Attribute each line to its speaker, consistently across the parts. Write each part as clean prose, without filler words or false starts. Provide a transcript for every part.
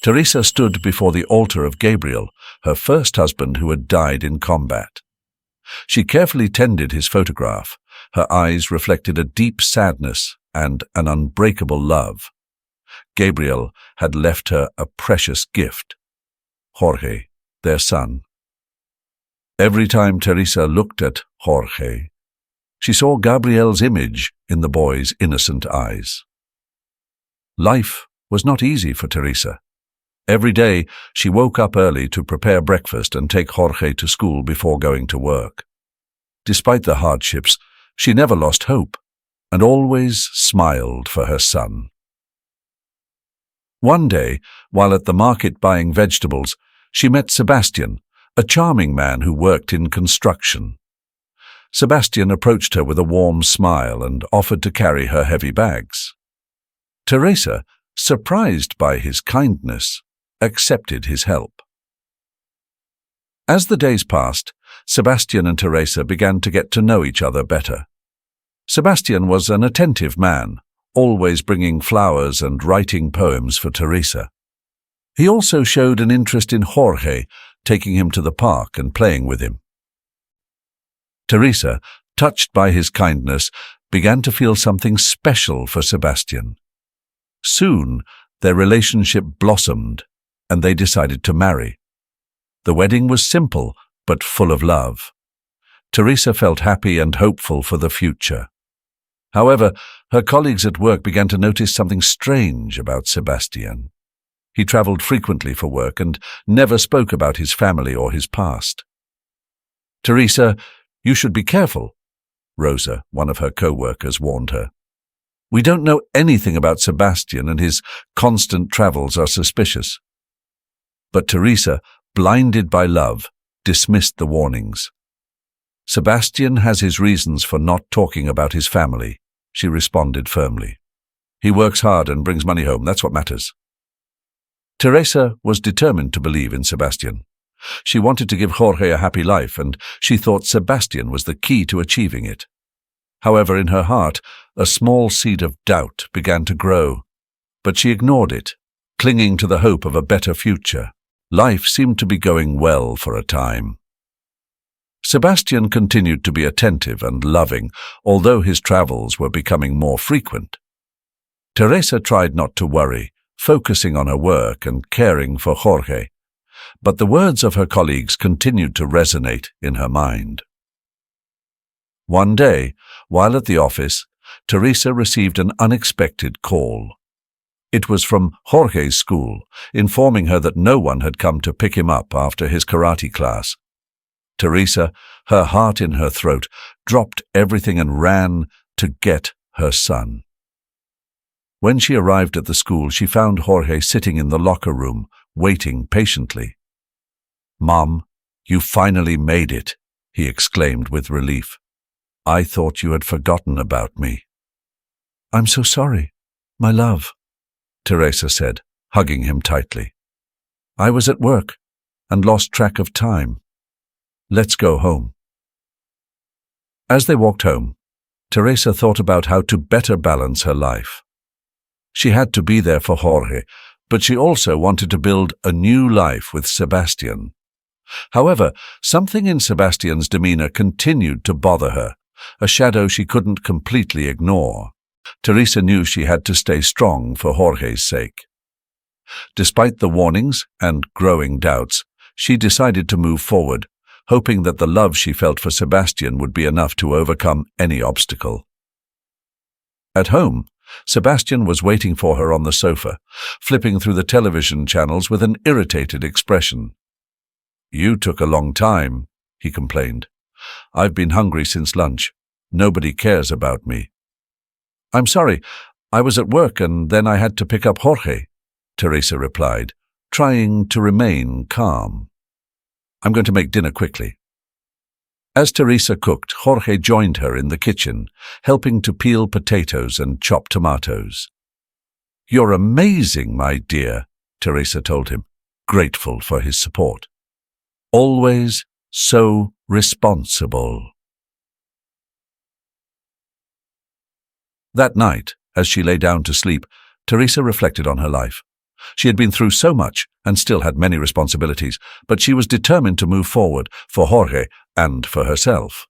Speaker 1: Teresa stood before the altar of Gabriel, her first husband who had died in combat. She carefully tended his photograph. Her eyes reflected a deep sadness and an unbreakable love. Gabriel had left her a precious gift, Jorge, their son. Every time Teresa looked at Jorge, she saw Gabriel's image in the boy's innocent eyes. Life was not easy for Teresa. Every day she woke up early to prepare breakfast and take Jorge to school before going to work. Despite the hardships, she never lost hope and always smiled for her son. One day, while at the market buying vegetables, she met Sebastian, a charming man who worked in construction. Sebastian approached her with a warm smile and offered to carry her heavy bags. Teresa, surprised by his kindness, accepted his help. As the days passed, Sebastian and Teresa began to get to know each other better. Sebastian was an attentive man, always bringing flowers and writing poems for Teresa. He also showed an interest in Jorge, taking him to the park and playing with him. Teresa, touched by his kindness, began to feel something special for Sebastian. Soon, their relationship blossomed, and they decided to marry. The wedding was simple, but full of love. Teresa felt happy and hopeful for the future. However, her colleagues at work began to notice something strange about Sebastian. He traveled frequently for work and never spoke about his family or his past. "Teresa, you should be careful," Rosa, one of her co-workers, warned her. "We don't know anything about Sebastian, and his constant travels are suspicious." But Teresa, blinded by love, dismissed the warnings. "Sebastian has his reasons for not talking about his family," she responded firmly. "He works hard and brings money home, that's what matters." Teresa was determined to believe in Sebastian. She wanted to give Jorge a happy life, and she thought Sebastian was the key to achieving it. However, in her heart, a small seed of doubt began to grow, but she ignored it, clinging to the hope of a better future. Life seemed to be going well for a time. Sebastian continued to be attentive and loving, although his travels were becoming more frequent. Teresa tried not to worry, focusing on her work and caring for Jorge, but the words of her colleagues continued to resonate in her mind. One day, while at the office, Teresa received an unexpected call. It was from Jorge's school, informing her that no one had come to pick him up after his karate class. Teresa, her heart in her throat, dropped everything and ran to get her son. When she arrived at the school, she found Jorge sitting in the locker room, waiting patiently. "Mom, you finally made it," he exclaimed with relief. "I thought you had forgotten about me." "I'm so sorry, my love," Teresa said, hugging him tightly. "I was at work and lost track of time. Let's go home." As they walked home, Teresa thought about how to better balance her life. She had to be there for Jorge, but she also wanted to build a new life with Sebastian. However, something in Sebastian's demeanor continued to bother her, a shadow she couldn't completely ignore. Teresa knew she had to stay strong for Jorge's sake. Despite the warnings and growing doubts, she decided to move forward, hoping that the love she felt for Sebastian would be enough to overcome any obstacle. At home, Sebastian was waiting for her on the sofa, flipping through the television channels with an irritated expression. "You took a long time," he complained. "I've been hungry since lunch. Nobody cares about me." "I'm sorry, I was at work and then I had to pick up Jorge," Teresa replied, trying to remain calm. "I'm going to make dinner quickly." As Teresa cooked, Jorge joined her in the kitchen, helping to peel potatoes and chop tomatoes. "You're amazing, my dear," Teresa told him, grateful for his support. "Always so responsible." That night, as she lay down to sleep, Teresa reflected on her life. She had been through so much and still had many responsibilities, but she was determined to move forward for Jorge and for herself.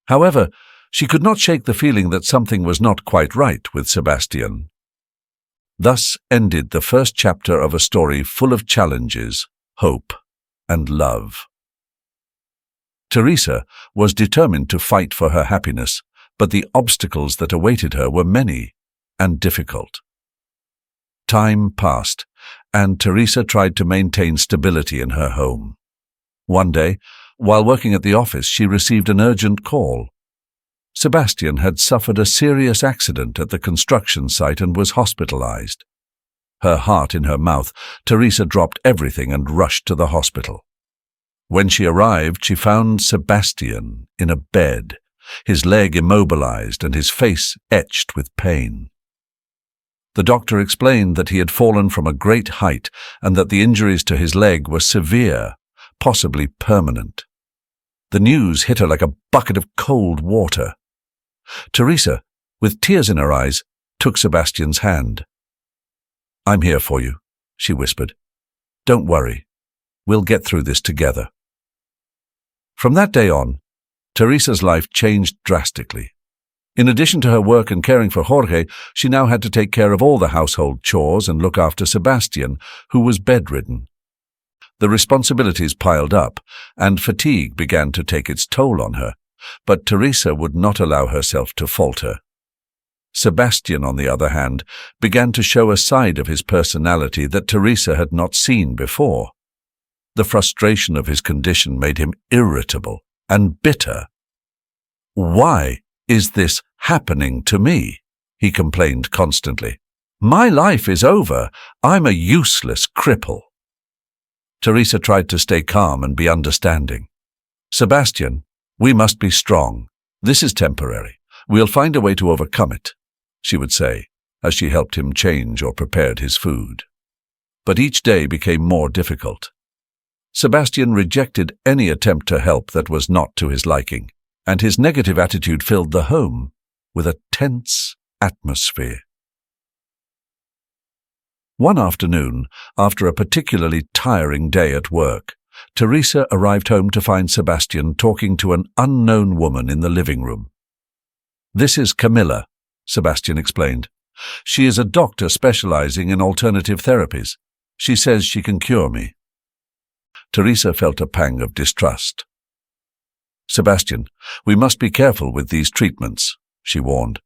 Speaker 1: However, she could not shake the feeling that something was not quite right with Sebastian. Thus ended the first chapter of a story full of challenges, hope, and love. Teresa was determined to fight for her happiness, but the obstacles that awaited her were many and difficult. Time passed, and Teresa tried to maintain stability in her home. One day, while working at the office, she received an urgent call. Sebastian had suffered a serious accident at the construction site and was hospitalized. Her heart in her mouth, Teresa dropped everything and rushed to the hospital. When she arrived, she found Sebastian in a bed, his leg immobilized and his face etched with pain. The doctor explained that he had fallen from a great height and that the injuries to his leg were severe, possibly permanent. The news hit her like a bucket of cold water. Teresa, with tears in her eyes, took Sebastian's hand. "I'm here for you," she whispered. "Don't worry. We'll get through this together." From that day on, Teresa's life changed drastically. In addition to her work and caring for Jorge, she now had to take care of all the household chores and look after Sebastian, who was bedridden. The responsibilities piled up, and fatigue began to take its toll on her, but Teresa would not allow herself to falter. Sebastian, on the other hand, began to show a side of his personality that Teresa had not seen before. The frustration of his condition made him irritable and bitter. "Why is this happening to me?" he complained constantly. "My life is over. I'm a useless cripple." Teresa tried to stay calm and be understanding. "Sebastian, we must be strong. This is temporary. We'll find a way to overcome it," she would say, as she helped him change or prepared his food. But each day became more difficult. Sebastian rejected any attempt to help that was not to his liking, and his negative attitude filled the home with a tense atmosphere. One afternoon, after a particularly tiring day at work, Teresa arrived home to find Sebastian talking to an unknown woman in the living room. "This is Camilla," Sebastian explained. "She is a doctor specializing in alternative therapies. She says she can cure me." Teresa felt a pang of distrust. "Sebastian, we must be careful with these treatments," she warned.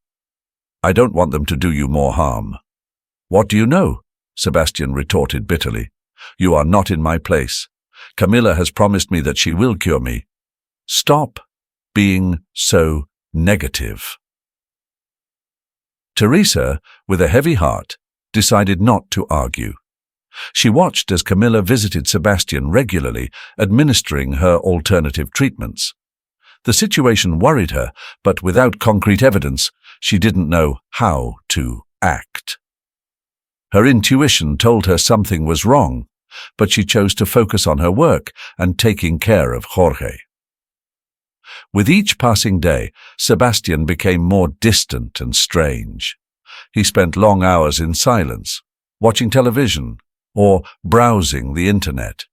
Speaker 1: "I don't want them to do you more harm." "What do you know?" Sebastian retorted bitterly. "You are not in my place. Camilla has promised me that she will cure me. Stop being so negative." Teresa, with a heavy heart, decided not to argue. She watched as Camilla visited Sebastian regularly, administering her alternative treatments. The situation worried her, but without concrete evidence, she didn't know how to act. Her intuition told her something was wrong, but she chose to focus on her work and taking care of Jorge. With each passing day, Sebastian became more distant and strange. He spent long hours in silence, watching television or browsing the internet.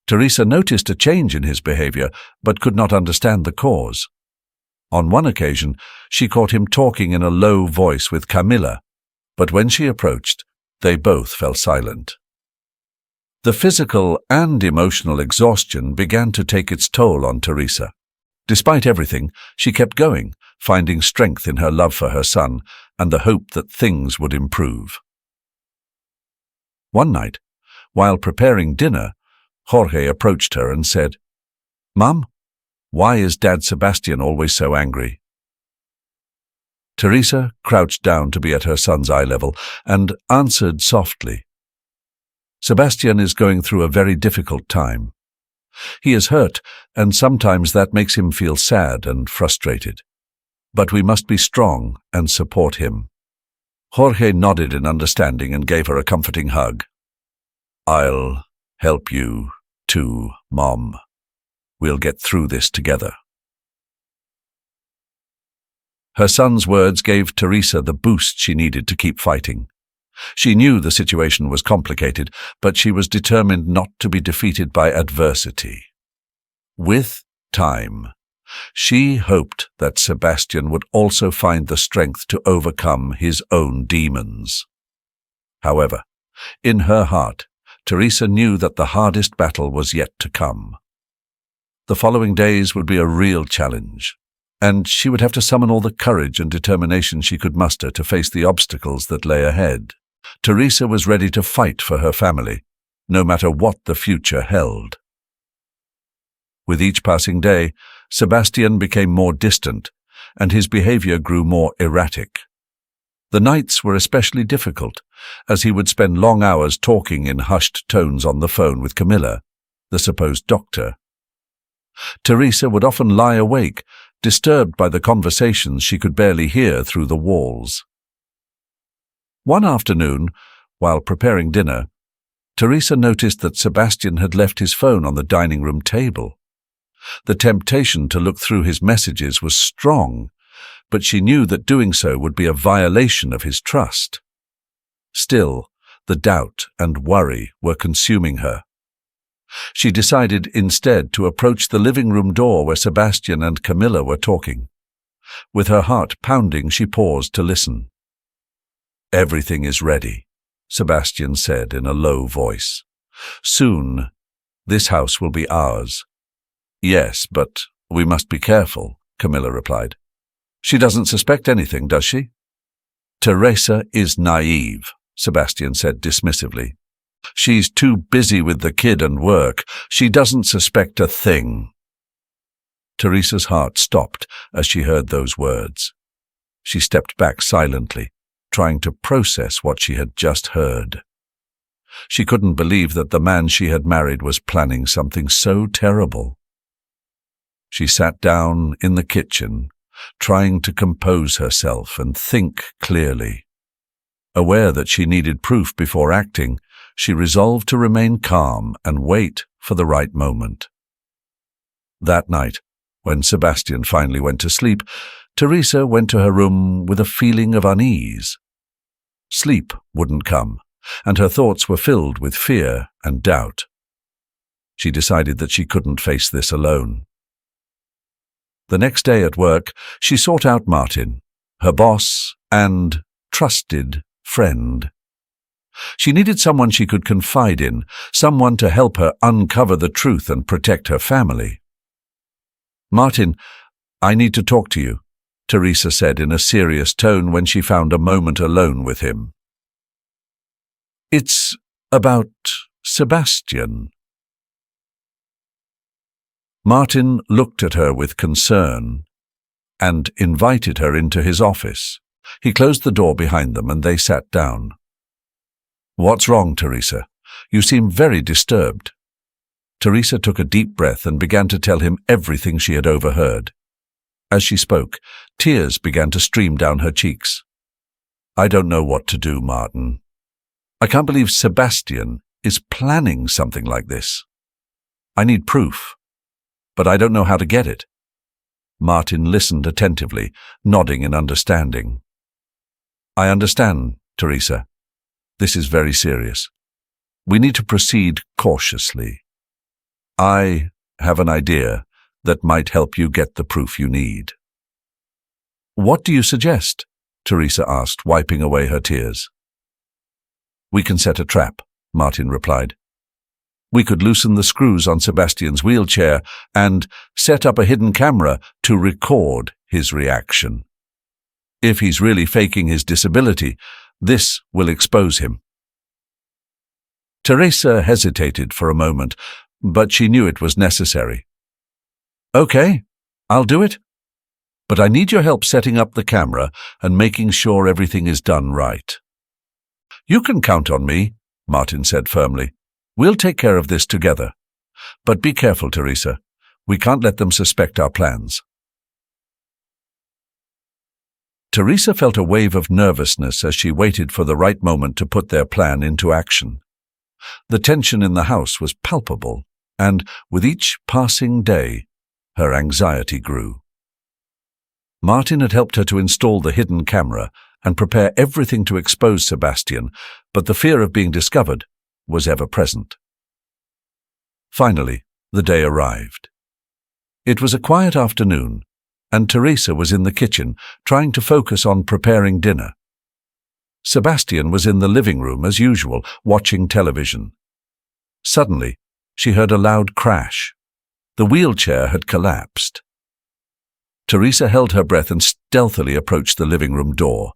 Speaker 1: Teresa noticed a change in his behavior, but could not understand the cause. On one occasion, she caught him talking in a low voice with Camilla, but when she approached, they both fell silent. The physical and emotional exhaustion began to take its toll on Teresa. Despite everything, she kept going, finding strength in her love for her son and the hope that things would improve. One night, while preparing dinner, Jorge approached her and said, "Mum, why is Dad Sebastian always so angry?" Teresa crouched down to be at her son's eye level and answered softly, "Sebastian is going through a very difficult time. He is hurt, and sometimes that makes him feel sad and frustrated. But we must be strong and support him." Jorge nodded in understanding and gave her a comforting hug. "I'll help you too, Mom. We'll get through this together." Her son's words gave Teresa the boost she needed to keep fighting. She knew the situation was complicated, but she was determined not to be defeated by adversity. With time, she hoped that Sebastian would also find the strength to overcome his own demons. However, in her heart, Teresa knew that the hardest battle was yet to come. The following days would be a real challenge, and she would have to summon all the courage and determination she could muster to face the obstacles that lay ahead. Teresa was ready to fight for her family, no matter what the future held. With each passing day, Sebastian became more distant, and his behavior grew more erratic. The nights were especially difficult, as he would spend long hours talking in hushed tones on the phone with Camilla, the supposed doctor. Teresa would often lie awake, disturbed by the conversations she could barely hear through the walls. One afternoon, while preparing dinner, Teresa noticed that Sebastian had left his phone on the dining room table. The temptation to look through his messages was strong, but she knew that doing so would be a violation of his trust. Still, the doubt and worry were consuming her. She decided instead to approach the living room door where Sebastian and Camilla were talking. With her heart pounding, she paused to listen. "Everything is ready," Sebastian said in a low voice. "Soon, this house will be ours." "Yes, but we must be careful," Camilla replied. "She doesn't suspect anything, does she?" "Teresa is naive," Sebastian said dismissively. "She's too busy with the kid and work. She doesn't suspect a thing." Teresa's heart stopped as she heard those words. She stepped back silently, trying to process what she had just heard. She couldn't believe that the man she had married was planning something so terrible. She sat down in the kitchen, trying to compose herself and think clearly. Aware that she needed proof before acting, she resolved to remain calm and wait for the right moment. That night, when Sebastian finally went to sleep, Teresa went to her room with a feeling of unease. Sleep wouldn't come, and her thoughts were filled with fear and doubt. She decided that she couldn't face this alone. The next day at work, she sought out Martin, her boss and trusted friend. She needed someone she could confide in, someone to help her uncover the truth and protect her family. "Martin, I need to talk to you," Teresa said in a serious tone when she found a moment alone with him. "It's about Sebastian." Martin looked at her with concern and invited her into his office. He closed the door behind them and they sat down. "What's wrong, Teresa? You seem very disturbed." Teresa took a deep breath and began to tell him everything she had overheard. As she spoke, tears began to stream down her cheeks. "I don't know what to do, Martin. I can't believe Sebastian is planning something like this. I need proof, but I don't know how to get it." Martin listened attentively, nodding in understanding. "I understand, Teresa. This is very serious. We need to proceed cautiously. I have an idea that might help you get the proof you need." "What do you suggest?" Teresa asked, wiping away her tears. "We can set a trap," Martin replied. "We could loosen the screws on Sebastian's wheelchair and set up a hidden camera to record his reaction. If he's really faking his disability, this will expose him." Teresa hesitated for a moment, but she knew it was necessary. "Okay, I'll do it. But I need your help setting up the camera and making sure everything is done right." "You can count on me," Martin said firmly. "We'll take care of this together. But be careful, Teresa. We can't let them suspect our plans." Teresa felt a wave of nervousness as she waited for the right moment to put their plan into action. The tension in the house was palpable, and with each passing day, her anxiety grew. Martin had helped her to install the hidden camera, and prepare everything to expose Sebastian, but the fear of being discovered was ever present. Finally, the day arrived. It was a quiet afternoon, and Teresa was in the kitchen, trying to focus on preparing dinner. Sebastian was in the living room as usual, watching television. Suddenly, she heard a loud crash. The wheelchair had collapsed. Teresa held her breath and stealthily approached the living room door.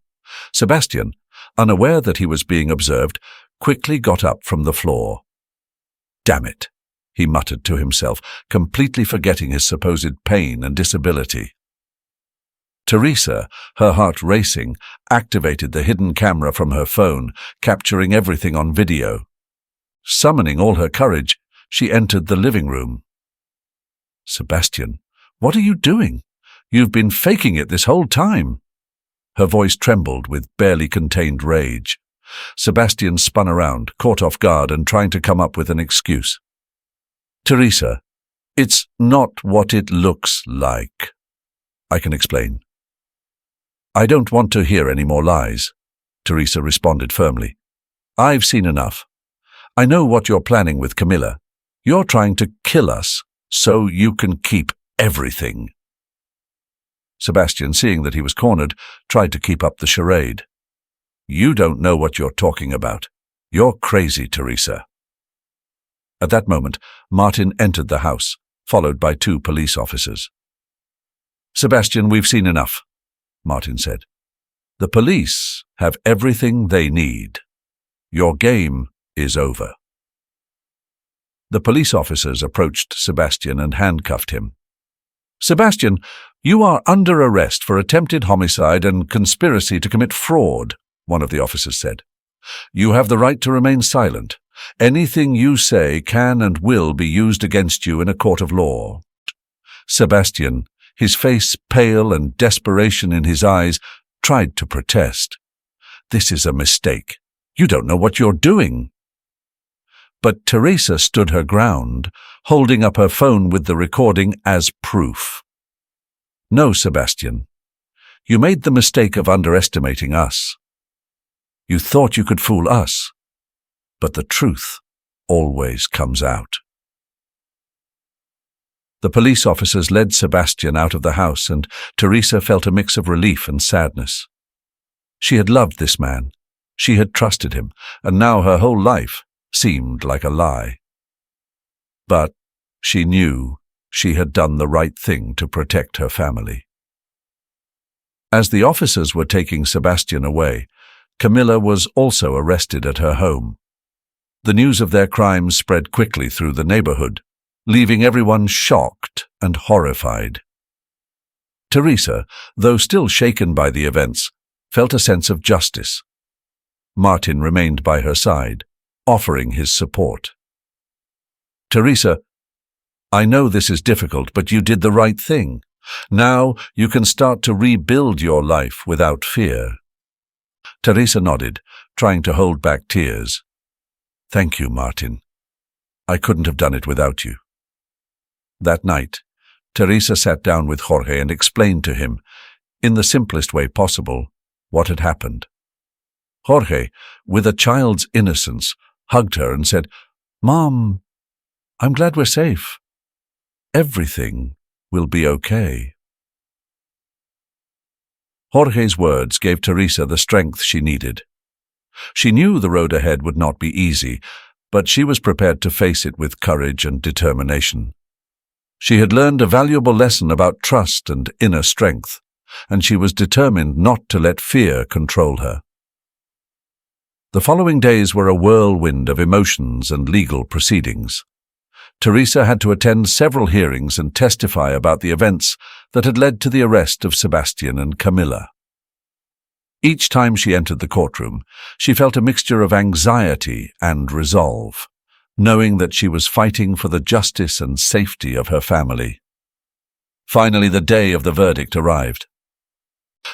Speaker 1: Sebastian, unaware that he was being observed, quickly got up from the floor. "Damn it," he muttered to himself, completely forgetting his supposed pain and disability. Teresa, her heart racing, activated the hidden camera from her phone, capturing everything on video. Summoning all her courage, she entered the living room. "Sebastian, what are you doing? You've been faking it this whole time." Her voice trembled with barely contained rage. Sebastian spun around, caught off guard and trying to come up with an excuse. "Teresa, it's not what it looks like. I can explain." "I don't want to hear any more lies," Teresa responded firmly. "I've seen enough. I know what you're planning with Camilla. You're trying to kill us so you can keep everything." Sebastian, seeing that he was cornered, tried to keep up the charade. "You don't know what you're talking about. You're crazy, Teresa." At that moment, Martin entered the house, followed by 2 police officers. "Sebastian, we've seen enough," Martin said. "The police have everything they need. Your game is over." The police officers approached Sebastian and handcuffed him. "Sebastian, you are under arrest for attempted homicide and conspiracy to commit fraud," one of the officers said. "You have the right to remain silent. Anything you say can and will be used against you in a court of law." Sebastian, his face pale and desperation in his eyes, tried to protest. "This is a mistake. You don't know what you're doing." But Teresa stood her ground, holding up her phone with the recording as proof. "No, Sebastian. You made the mistake of underestimating us. You thought you could fool us, but the truth always comes out." The police officers led Sebastian out of the house, and Teresa felt a mix of relief and sadness. She had loved this man. She had trusted him, and now her whole life seemed like a lie. But she knew she had done the right thing to protect her family. As the officers were taking Sebastian away, Camilla was also arrested at her home. The news of their crimes spread quickly through the neighborhood, leaving everyone shocked and horrified. Teresa, though still shaken by the events, felt a sense of justice. Martin remained by her side, offering his support. "Teresa, I know this is difficult, but you did the right thing. Now you can start to rebuild your life without fear." Teresa nodded, trying to hold back tears. "Thank you, Martin. I couldn't have done it without you." That night, Teresa sat down with Jorge and explained to him, in the simplest way possible, what had happened. Jorge, with a child's innocence, hugged her and said, "Mom, I'm glad we're safe. Everything will be okay." Jorge's words gave Teresa the strength she needed. She knew the road ahead would not be easy, but she was prepared to face it with courage and determination. She had learned a valuable lesson about trust and inner strength, and she was determined not to let fear control her. The following days were a whirlwind of emotions and legal proceedings. Teresa had to attend several hearings and testify about the events that had led to the arrest of Sebastian and Camilla. Each time she entered the courtroom, she felt a mixture of anxiety and resolve, knowing that she was fighting for the justice and safety of her family. Finally, the day of the verdict arrived.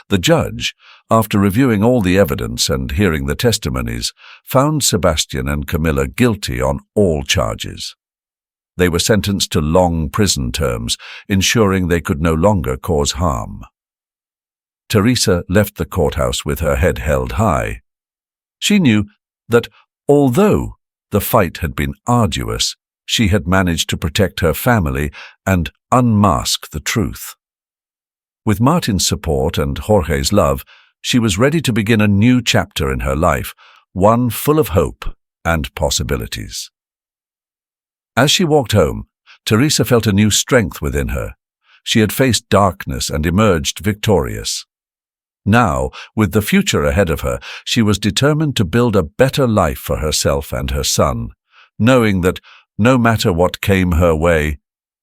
Speaker 1: The judge, after reviewing all the evidence and hearing the testimonies, found Sebastian and Camilla guilty on all charges. They were sentenced to long prison terms, ensuring they could no longer cause harm. Teresa left the courthouse with her head held high. She knew that although the fight had been arduous, she had managed to protect her family and unmask the truth. With Martin's support and Jorge's love, she was ready to begin a new chapter in her life, one full of hope and possibilities. As she walked home, Teresa felt a new strength within her. She had faced darkness and emerged victorious. Now, with the future ahead of her, she was determined to build a better life for herself and her son, knowing that no matter what came her way,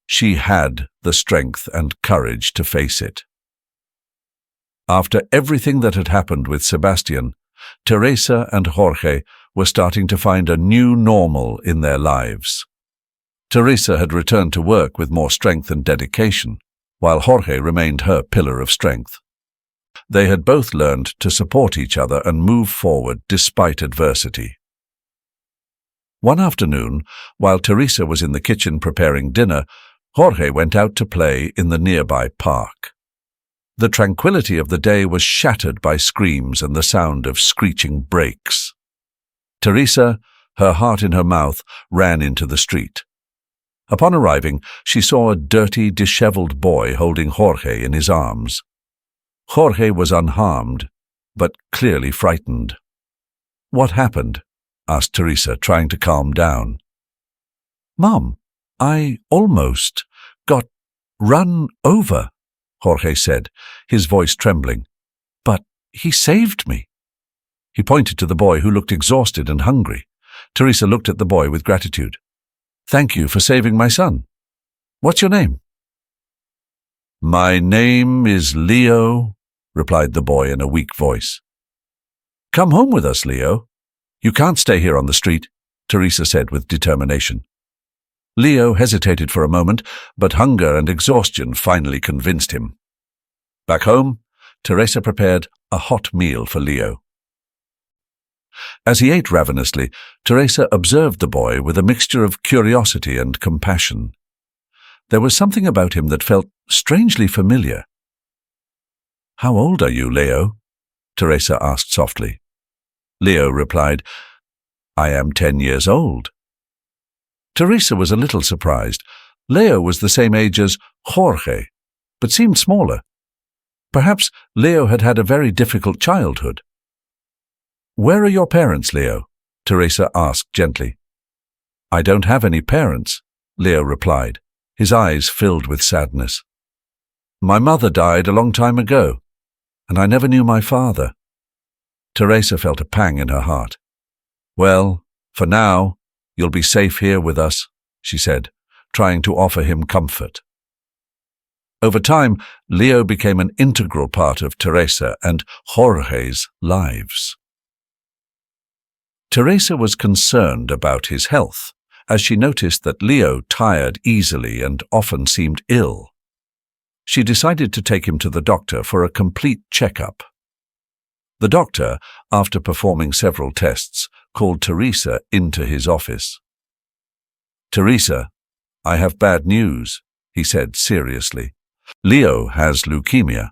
Speaker 1: she had the strength and courage to face it. After everything that had happened with Sebastian, Teresa and Jorge were starting to find a new normal in their lives. Teresa had returned to work with more strength and dedication, while Jorge remained her pillar of strength. They had both learned to support each other and move forward despite adversity. One afternoon, while Teresa was in the kitchen preparing dinner, Jorge went out to play in the nearby park. The tranquility of the day was shattered by screams and the sound of screeching brakes. Teresa, her heart in her mouth, ran into the street. Upon arriving, she saw a dirty, disheveled boy holding Jorge in his arms. Jorge was unharmed, but clearly frightened. "What happened?" asked Teresa, trying to calm down. "Mom, I almost got run over," Jorge said, his voice trembling. "But he saved me." He pointed to the boy, who looked exhausted and hungry. Teresa looked at the boy with gratitude. "Thank you for saving my son. What's your name?" "My name is Leo," replied the boy in a weak voice. "Come home with us, Leo. You can't stay here on the street," Teresa said with determination. Leo hesitated for a moment, but hunger and exhaustion finally convinced him. Back home, Teresa prepared a hot meal for Leo. As he ate ravenously, Teresa observed the boy with a mixture of curiosity and compassion. There was something about him that felt strangely familiar. "How old are you, Leo?" Teresa asked softly. Leo replied, "I am 10 years old." Teresa was a little surprised. Leo was the same age as Jorge, but seemed smaller. Perhaps Leo had had a very difficult childhood. "Where are your parents, Leo?" Teresa asked gently. "I don't have any parents," Leo replied, his eyes filled with sadness. "My mother died a long time ago, and I never knew my father." Teresa felt a pang in her heart. "Well, for now, you'll be safe here with us," she said, trying to offer him comfort. Over time, Leo became an integral part of Teresa and Jorge's lives. Teresa was concerned about his health, as she noticed that Leo tired easily and often seemed ill. She decided to take him to the doctor for a complete checkup. The doctor, after performing several tests, called Teresa into his office. "Teresa, I have bad news," he said seriously. "Leo has leukemia.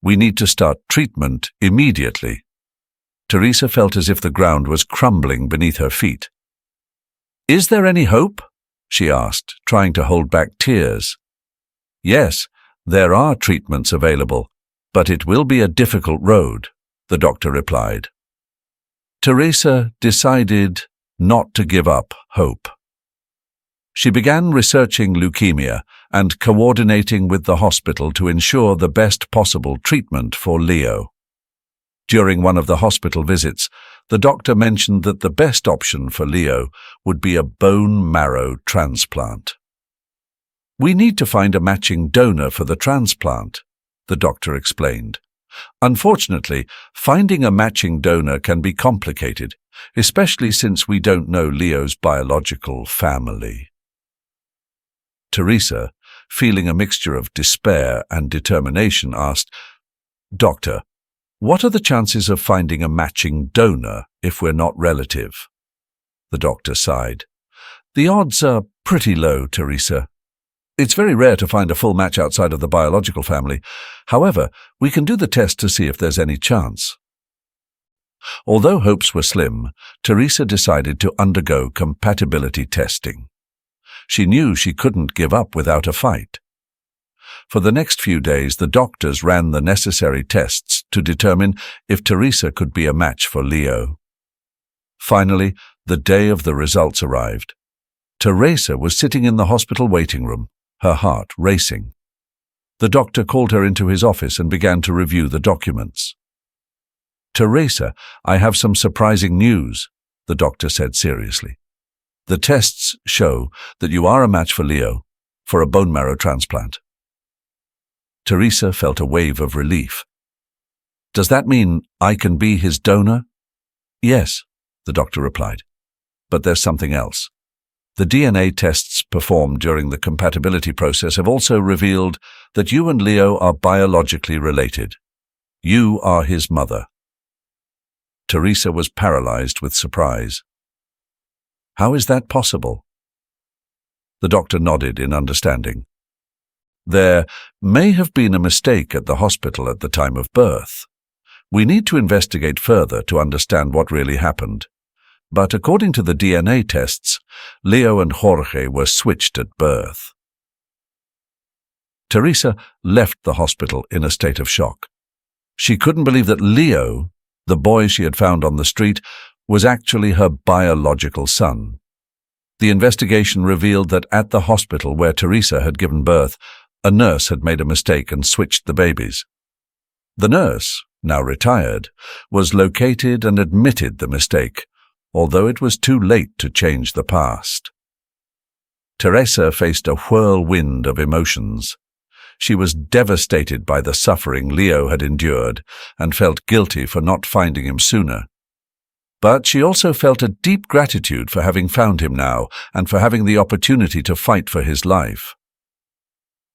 Speaker 1: We need to start treatment immediately." Teresa felt as if the ground was crumbling beneath her feet. "Is there any hope?" she asked, trying to hold back tears. "Yes, there are treatments available, but it will be a difficult road," the doctor replied. Teresa decided not to give up hope. She began researching leukemia and coordinating with the hospital to ensure the best possible treatment for Leo. During one of the hospital visits, the doctor mentioned that the best option for Leo would be a bone marrow transplant. "We need to find a matching donor for the transplant," the doctor explained. "Unfortunately, finding a matching donor can be complicated, especially since we don't know Leo's biological family." Teresa, feeling a mixture of despair and determination, asked, "Doctor, what are the chances of finding a matching donor if we're not relative?" The doctor sighed. "The odds are pretty low, Teresa. It's very rare to find a full match outside of the biological family. However, we can do the test to see if there's any chance. Although hopes were slim, Teresa decided to undergo compatibility testing. She knew she couldn't give up without a fight. For the next few days, the doctors ran the necessary tests to determine if Teresa could be a match for Leo. Finally, the day of the results arrived. Teresa was sitting in the hospital waiting room, her heart racing. The doctor called her into his office and began to review the documents. "Teresa, I have some surprising news," the doctor said seriously. "The tests show that you are a match for Leo for a bone marrow transplant." Teresa felt a wave of relief. "Does that mean I can be his donor?" "Yes," the doctor replied. "But there's something else. The DNA tests performed during the compatibility process have also revealed that you and Leo are biologically related. You are his mother." Teresa was paralyzed with surprise. "How is that possible?" The doctor nodded in understanding. "There may have been a mistake at the hospital at the time of birth. We need to investigate further to understand what really happened. But according to the DNA tests, Leo and Jorge were switched at birth." Teresa left the hospital in a state of shock. She couldn't believe that Leo, the boy she had found on the street, was actually her biological son. The investigation revealed that at the hospital where Teresa had given birth, a nurse had made a mistake and switched the babies. The nurse, now retired, was located and admitted the mistake, although it was too late to change the past. Teresa faced a whirlwind of emotions. She was devastated by the suffering Leo had endured and felt guilty for not finding him sooner. But she also felt a deep gratitude for having found him now and for having the opportunity to fight for his life.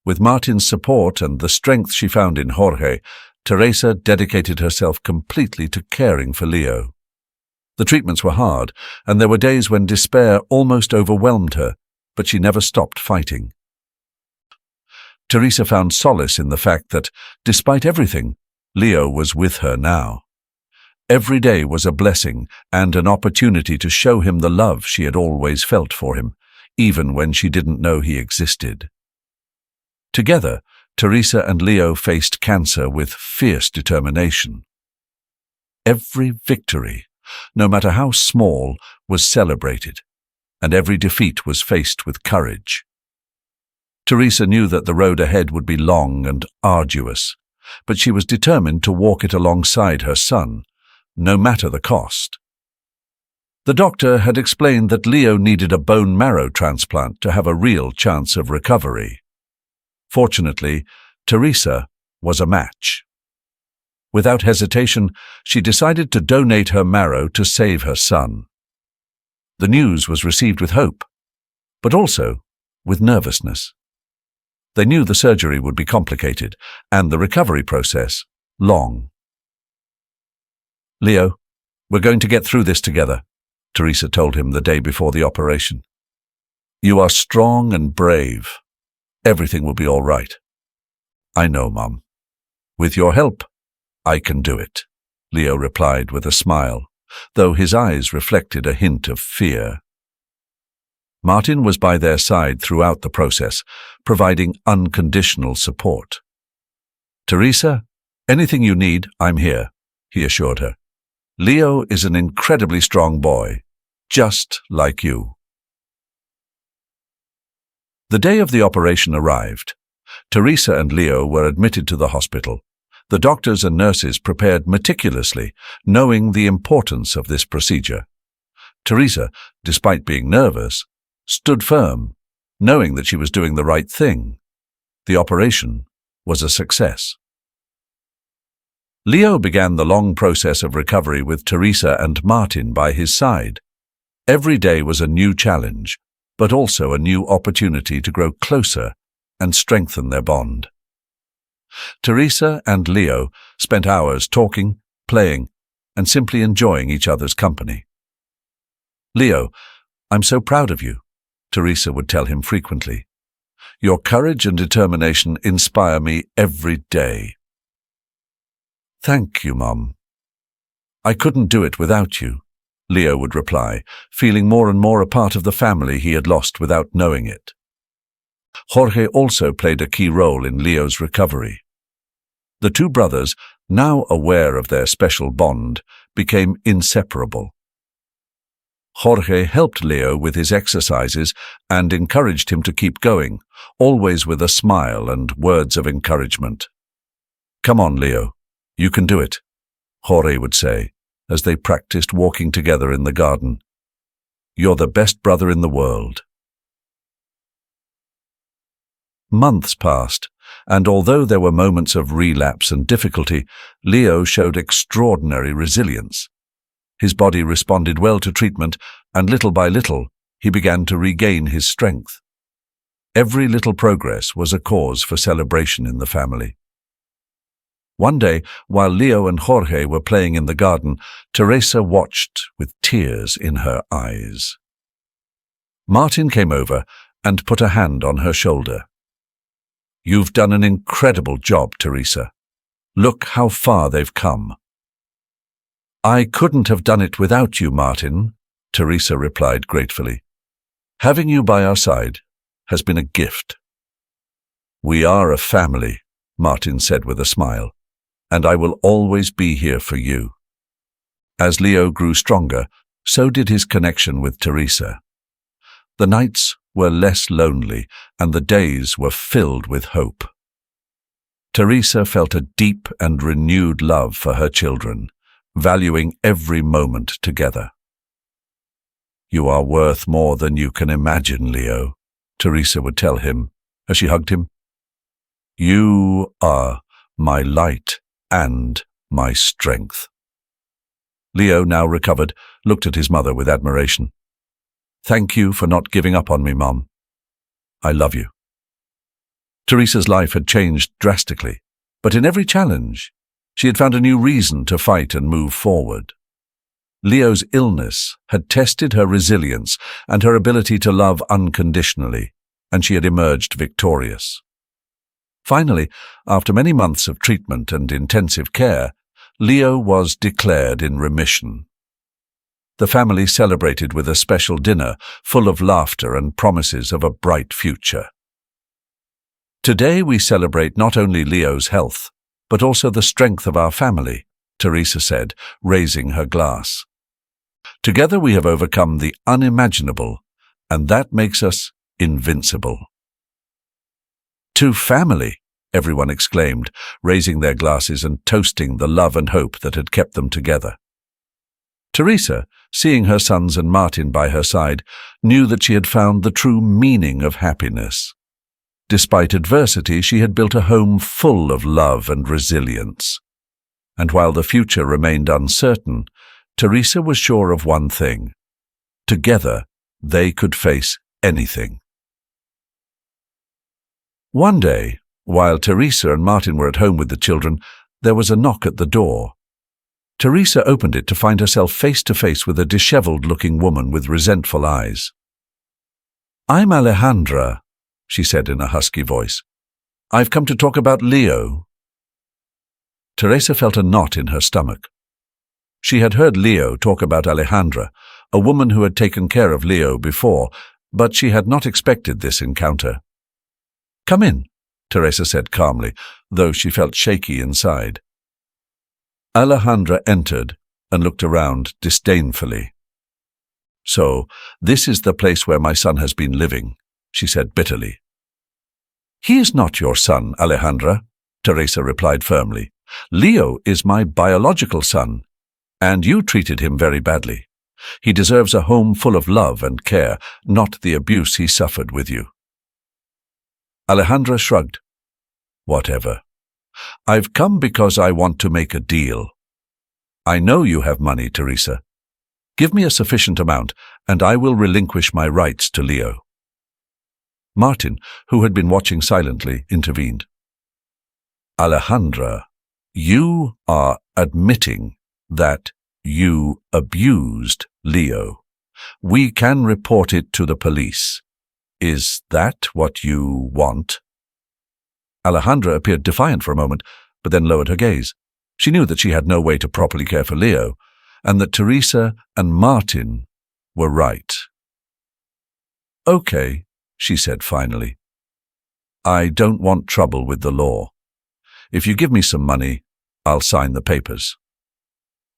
Speaker 1: With Martin's support and the strength she found in Jorge, Teresa dedicated herself completely to caring for Leo. The treatments were hard, and there were days when despair almost overwhelmed her, but she never stopped fighting. Teresa found solace in the fact that, despite everything, Leo was with her now. Every day was a blessing and an opportunity to show him the love she had always felt for him, even when she didn't know he existed. Together, Teresa and Leo faced cancer with fierce determination. Every victory, no matter how small, was celebrated, and every defeat was faced with courage. Teresa knew that the road ahead would be long and arduous, but she was determined to walk it alongside her son, no matter the cost. The doctor had explained that Leo needed a bone marrow transplant to have a real chance of recovery. Fortunately, Teresa was a match. Without hesitation, she decided to donate her marrow to save her son. The news was received with hope, but also with nervousness. They knew the surgery would be complicated and the recovery process long. "Leo, we're going to get through this together," Teresa told him the day before the operation. "You are strong and brave. Everything will be all right." "I know, Mom. With your help, I can do it," Leo replied with a smile, though his eyes reflected a hint of fear. Martin was by their side throughout the process, providing unconditional support. "Teresa, anything you need, I'm here," he assured her. "Leo is an incredibly strong boy, just like you." The day of the operation arrived. Teresa and Leo were admitted to the hospital. The doctors and nurses prepared meticulously, knowing the importance of this procedure. Teresa, despite being nervous, stood firm, knowing that she was doing the right thing. The operation was a success. Leo began the long process of recovery with Teresa and Martin by his side. Every day was a new challenge, but also a new opportunity to grow closer and strengthen their bond. Teresa and Leo spent hours talking, playing, and simply enjoying each other's company. "Leo, I'm so proud of you," Teresa would tell him frequently. Your courage and determination inspire me every day." "Thank you, Mom. I couldn't do it without you," Leo would reply, feeling more and more a part of the family he had lost without knowing it. Jorge also played a key role in Leo's recovery. The two brothers, now aware of their special bond, became inseparable. Jorge helped Leo with his exercises and encouraged him to keep going, always with a smile and words of encouragement. "Come on, Leo, you can do it," Jorge would say, as they practiced walking together in the garden. "You're the best brother in the world." Months passed, and although there were moments of relapse and difficulty, Leo showed extraordinary resilience. His body responded well to treatment, and little by little, he began to regain his strength. Every little progress was a cause for celebration in the family. One day, while Leo and Jorge were playing in the garden, Teresa watched with tears in her eyes. Martin came over and put a hand on her shoulder. "You've done an incredible job, Teresa. Look how far they've come." "I couldn't have done it without you, Martin," Teresa replied gratefully. "Having you by our side has been a gift." "We are a family," Martin said with a smile, "and I will always be here for you." As Leo grew stronger, so did his connection with Teresa. The nights were less lonely, and the days were filled with hope. Teresa felt a deep and renewed love for her children, valuing every moment together. "You are worth more than you can imagine, Leo," Teresa would tell him as she hugged him. "You are my light and my strength." Leo, now recovered, looked at his mother with admiration. "Thank you for not giving up on me, Mom. I love you." Teresa's life had changed drastically, but in every challenge, she had found a new reason to fight and move forward. Leo's illness had tested her resilience and her ability to love unconditionally, and she had emerged victorious. Finally, after many months of treatment and intensive care, Leo was declared in remission. The family celebrated with a special dinner full of laughter and promises of a bright future. "Today we celebrate not only Leo's health, but also the strength of our family," Teresa said, raising her glass. "Together we have overcome the unimaginable, and that makes us invincible." "To family!" everyone exclaimed, raising their glasses and toasting the love and hope that had kept them together. Teresa, seeing her sons and Martin by her side, knew that she had found the true meaning of happiness. Despite adversity, she had built a home full of love and resilience. And while the future remained uncertain, Teresa was sure of one thing: together they could face anything. One day, while Teresa and Martin were at home with the children, there was a knock at the door. Teresa opened it to find herself face to face with a disheveled-looking woman with resentful eyes. "I'm Alejandra," she said in a husky voice. "I've come to talk about Leo." Teresa felt a knot in her stomach. She had heard Leo talk about Alejandra, a woman who had taken care of Leo before, but she had not expected this encounter. "Come in," Teresa said calmly, though she felt shaky inside. Alejandra entered and looked around disdainfully. "So, this is the place where my son has been living," she said bitterly. "He is not your son, Alejandra," Teresa replied firmly. "Leo is my biological son, and you treated him very badly. He deserves a home full of love and care, not the abuse he suffered with you." Alejandra shrugged. "Whatever. I've come because I want to make a deal. I know you have money, Teresa. Give me a sufficient amount, and I will relinquish my rights to Leo." Martin, who had been watching silently, intervened. "Alejandra, you are admitting that you abused Leo. We can report it to the police. Is that what you want? Alejandra appeared defiant for a moment, but then lowered her gaze. She knew that she had no way to properly care for Leo, and that Teresa and Martin were right. Okay, she said finally. I don't want trouble with the law. If you give me some money, I'll sign the papers.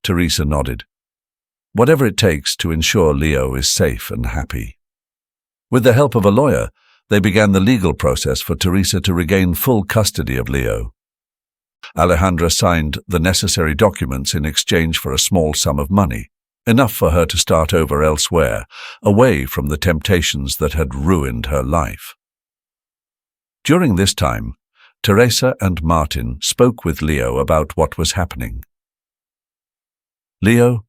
Speaker 1: Teresa nodded. Whatever it takes to ensure Leo is safe and happy. With the help of a lawyer, they began the legal process for Teresa to regain full custody of Leo. Alejandra signed the necessary documents in exchange for a small sum of money, enough for her to start over elsewhere, away from the temptations that had ruined her life. During this time, Teresa and Martin spoke with Leo about what was happening. Leo,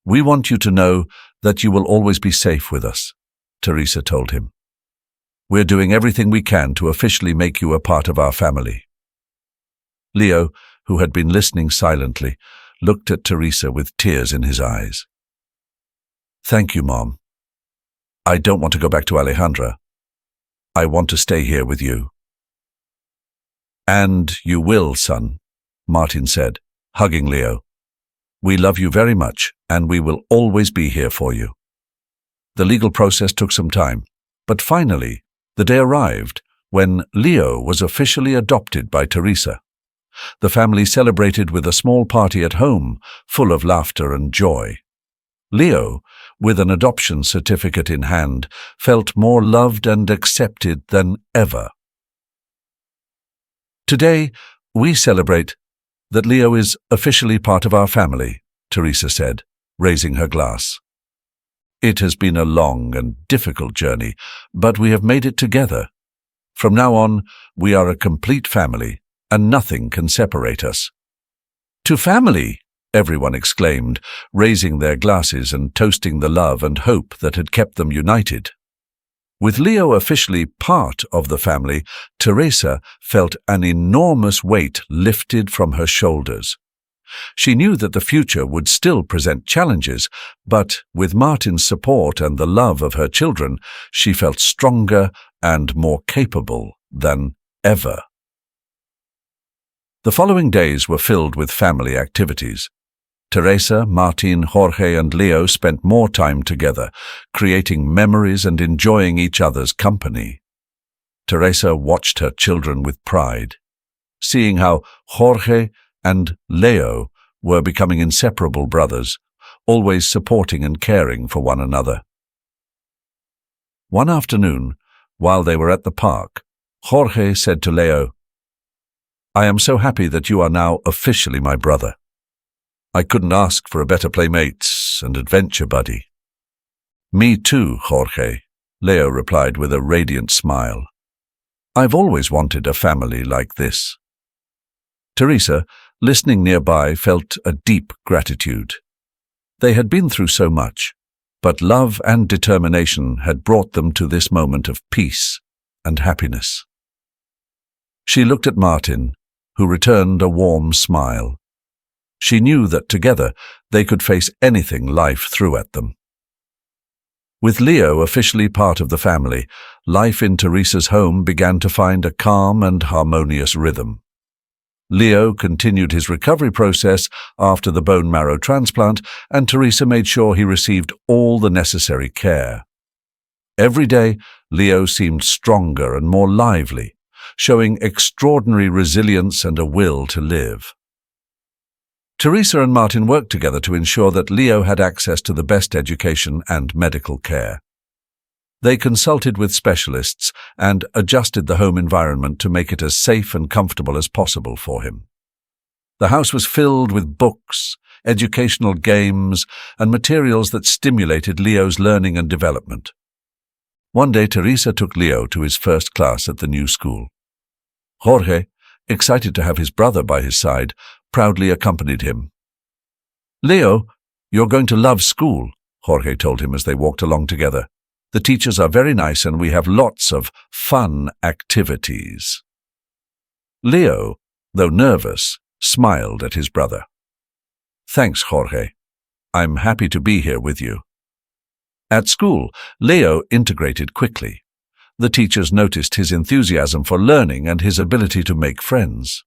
Speaker 1: we want you to know that you will always be safe with us, Teresa told him. We're doing everything we can to officially make you a part of our family. Leo, who had been listening silently, looked at Teresa with tears in his eyes. Thank you, Mom. I don't want to go back to Alejandra. I want to stay here with you. And you will, son, Martin said, hugging Leo. We love you very much, and we will always be here for you. The legal process took some time, but finally, the day arrived when Leo was officially adopted by Teresa. The family celebrated with a small party at home, full of laughter and joy. Leo, with an adoption certificate in hand, felt more loved and accepted than ever. Today, we celebrate that Leo is officially part of our family, Teresa said, raising her glass. It has been a long and difficult journey, but we have made it together. From now on, we are a complete family, and nothing can separate us. To family! Everyone exclaimed, raising their glasses and toasting the love and hope that had kept them united. With Leo officially part of the family, Teresa felt an enormous weight lifted from her shoulders. She knew that the future would still present challenges, but with Martin's support and the love of her children, she felt stronger and more capable than ever. The following days were filled with family activities. Teresa, Martin, Jorge, and Leo spent more time together, creating memories and enjoying each other's company. Teresa watched her children with pride, seeing how Jorge and Leo were becoming inseparable brothers, always supporting and caring for one another. One afternoon, while they were at the park, Jorge said to Leo, I am so happy that you are now officially my brother. I couldn't ask for a better playmate and adventure buddy. Me too, Jorge, Leo replied with a radiant smile. I've always wanted a family like this. Teresa, listening nearby, felt a deep gratitude. They had been through so much, but love and determination had brought them to this moment of peace and happiness. She looked at Martin, who returned a warm smile. She knew that together they could face anything life threw at them. With Leo officially part of the family, life in Teresa's home began to find a calm and harmonious rhythm. Leo continued his recovery process after the bone marrow transplant, and Teresa made sure he received all the necessary care. Every day, Leo seemed stronger and more lively, showing extraordinary resilience and a will to live. Teresa and Martin worked together to ensure that Leo had access to the best education and medical care. They consulted with specialists and adjusted the home environment to make it as safe and comfortable as possible for him. The house was filled with books, educational games, and materials that stimulated Leo's learning and development. One day, Teresa took Leo to his first class at the new school. Jorge, excited to have his brother by his side, proudly accompanied him. Leo, you're going to love school, Jorge told him as they walked along together. The teachers are very nice and we have lots of fun activities. Leo, though nervous, smiled at his brother. Thanks, Jorge. I'm happy to be here with you. At school, Leo integrated quickly. The teachers noticed his enthusiasm for learning and his ability to make friends.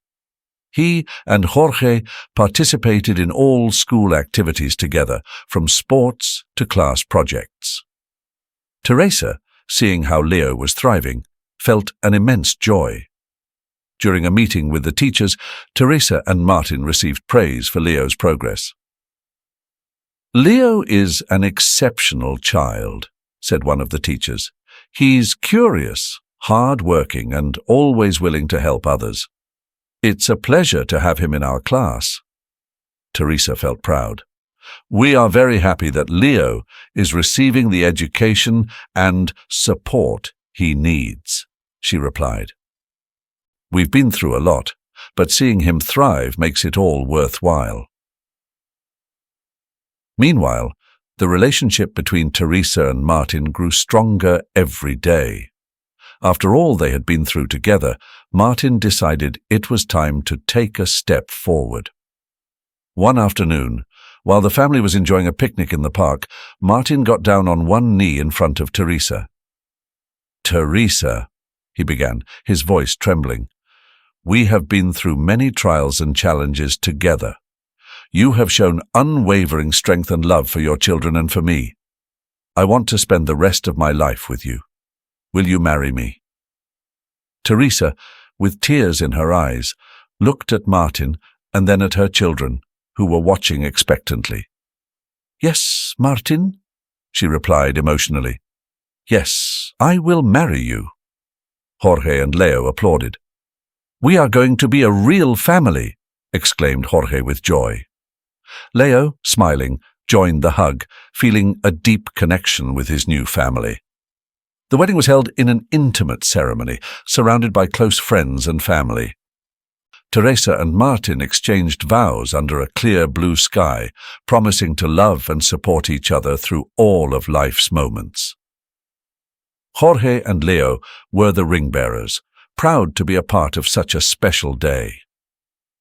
Speaker 1: He and Jorge participated in all school activities together, from sports to class projects. Teresa, seeing how Leo was thriving, felt an immense joy. During a meeting with the teachers, Teresa and Martin received praise for Leo's progress. "Leo is an exceptional child," said one of the teachers. "He's curious, hard-working, and always willing to help others. It's a pleasure to have him in our class." Teresa felt proud. "We are very happy that Leo is receiving the education and support he needs," she replied. "We've been through a lot, but seeing him thrive makes it all worthwhile." Meanwhile, the relationship between Teresa and Martin grew stronger every day. After all they had been through together, Martin decided it was time to take a step forward. One afternoon, while the family was enjoying a picnic in the park, Martin got down on one knee in front of Teresa. "Teresa," he began, his voice trembling, "we have been through many trials and challenges together. You have shown unwavering strength and love for your children and for me. I want to spend the rest of my life with you. Will you marry me?" Teresa, with tears in her eyes, looked at Martin and then at her children, who were watching expectantly. "Yes, Martin," she replied emotionally. "Yes, I will marry you." Jorge and Leo applauded. "We are going to be a real family," exclaimed Jorge with joy. Leo, smiling, joined the hug, feeling a deep connection with his new family. The wedding was held in an intimate ceremony, surrounded by close friends and family. Teresa and Martin exchanged vows under a clear blue sky, promising to love and support each other through all of life's moments. Jorge and Leo were the ring-bearers, proud to be a part of such a special day.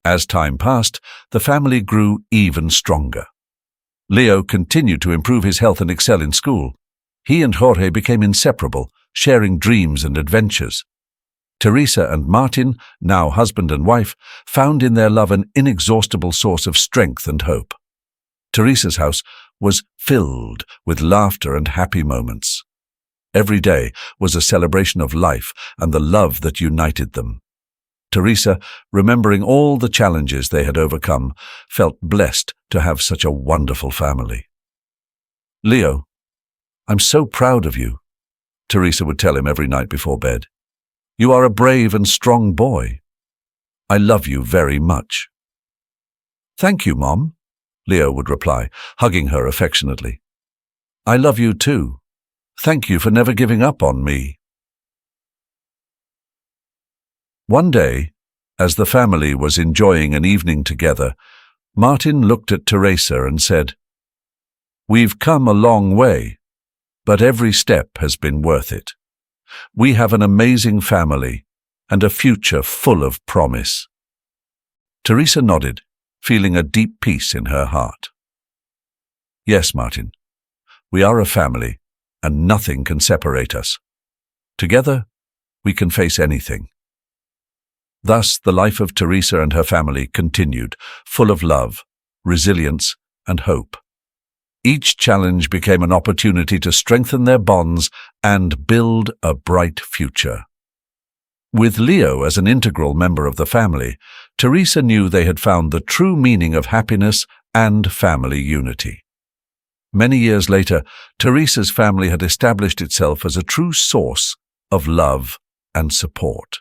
Speaker 1: As time passed, the family grew even stronger. Leo continued to improve his health and excel in school. He and Jorge became inseparable, sharing dreams and adventures. Teresa and Martin, now husband and wife, found in their love an inexhaustible source of strength and hope. Teresa's house was filled with laughter and happy moments. Every day was a celebration of life and the love that united them. Teresa, remembering all the challenges they had overcome, felt blessed to have such a wonderful family. "Leo, I'm so proud of you," Teresa would tell him every night before bed. "You are a brave and strong boy. I love you very much." "Thank you, Mom," Leo would reply, hugging her affectionately. "I love you too. Thank you for never giving up on me." One day, as the family was enjoying an evening together, Martin looked at Teresa and said, "We've come a long way, but every step has been worth it. We have an amazing family and a future full of promise." Teresa nodded, feeling a deep peace in her heart. "Yes, Martin, we are a family, and nothing can separate us. Together, we can face anything." Thus, the life of Teresa and her family continued, full of love, resilience, and hope. Each challenge became an opportunity to strengthen their bonds and build a bright future. With Leo as an integral member of the family, Teresa knew they had found the true meaning of happiness and family unity. Many years later, Teresa's family had established itself as a true source of love and support.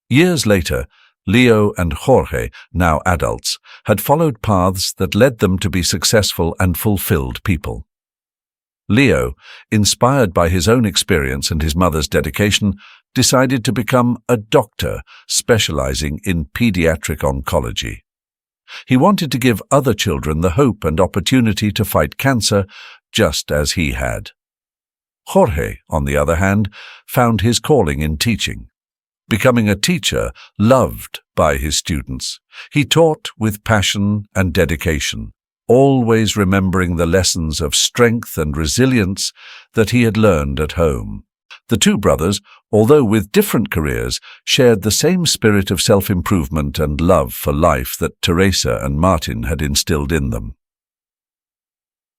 Speaker 1: Years later, Leo and Jorge, now adults, had followed paths that led them to be successful and fulfilled people. Leo, inspired by his own experience and his mother's dedication, decided to become a doctor specializing in pediatric oncology. He wanted to give other children the hope and opportunity to fight cancer just as he had. Jorge, on the other hand, found his calling in teaching. Becoming a teacher loved by his students, he taught with passion and dedication, always remembering the lessons of strength and resilience that he had learned at home. The two brothers, although with different careers, shared the same spirit of self-improvement and love for life that Teresa and Martin had instilled in them.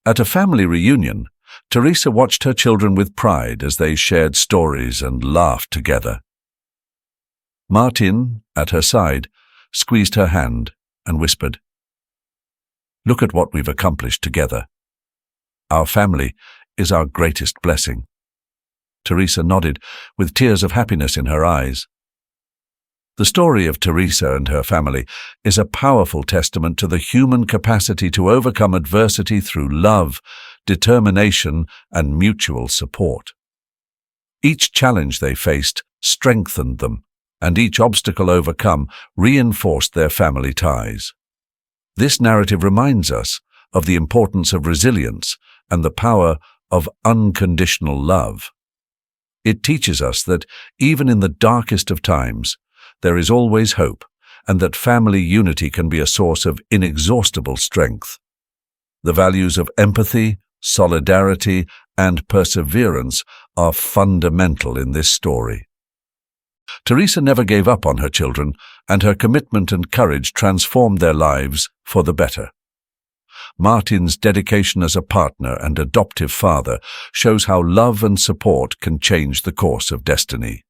Speaker 1: At a family reunion, Teresa watched her children with pride as they shared stories and laughed together. Martin, at her side, squeezed her hand and whispered, "Look at what we've accomplished together. Our family is our greatest blessing." Teresa nodded, with tears of happiness in her eyes. The story of Teresa and her family is a powerful testament to the human capacity to overcome adversity through love, determination, and mutual support. Each challenge they faced strengthened them, and each obstacle overcome reinforced their family ties. This narrative reminds us of the importance of resilience and the power of unconditional love. It teaches us that even in the darkest of times, there is always hope, and that family unity can be a source of inexhaustible strength. The values of empathy, solidarity, and perseverance are fundamental in this story. Teresa never gave up on her children, and her commitment and courage transformed their lives for the better. Martin's dedication as a partner and adoptive father shows how love and support can change the course of destiny.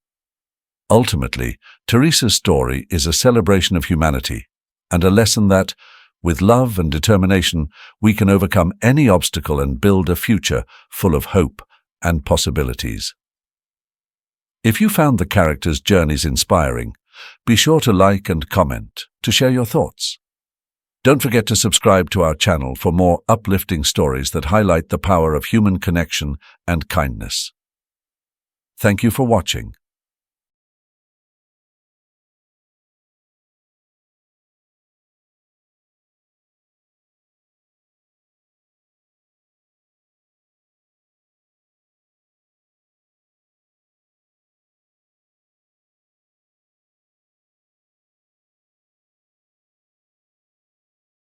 Speaker 1: Ultimately, Teresa's story is a celebration of humanity and a lesson that, with love and determination, we can overcome any obstacle and build a future full of hope and possibilities. If you found the characters' journeys inspiring, be sure to like and comment to share your thoughts. Don't forget to subscribe to our channel for more uplifting stories that highlight the power of human connection and kindness. Thank you for watching.